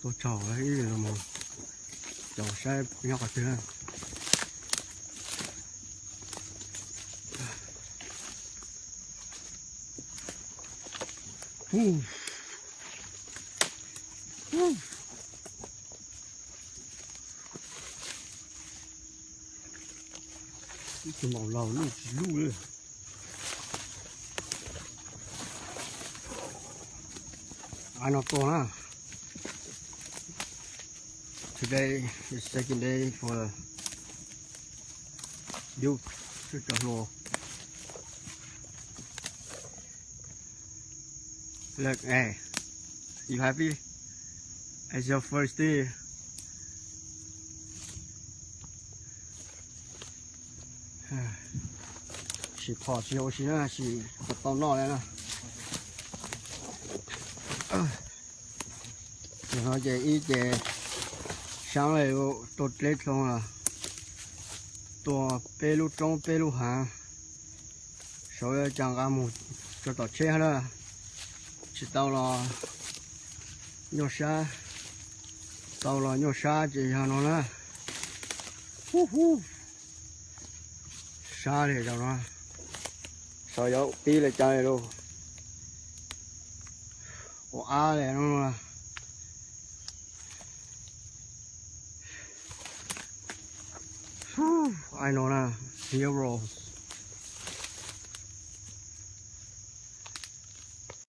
tôi trò ấy là một trò xe nhỏ cả thế cái màu lầu nó chỉ lưuเลยai nó to ha. Today is second day for youth to Johor. Look, hey, you happy? It's your first day. Chỉ bỏ chiều xí nữa, chỉ một tàu nọ này nè. Thì nó chỉ ít để sáng này tôi lấy xong là tôi bê lú trong bê lú hàng, sau đó chẳng có một cho tàu xe nữa, chỉ tàu là nhổ xa, tàu là nhổ xa chỉ hàng nó nè, xa thì đâu nó, sau đó tí là chơi luôn, á này nó là I know na heroes.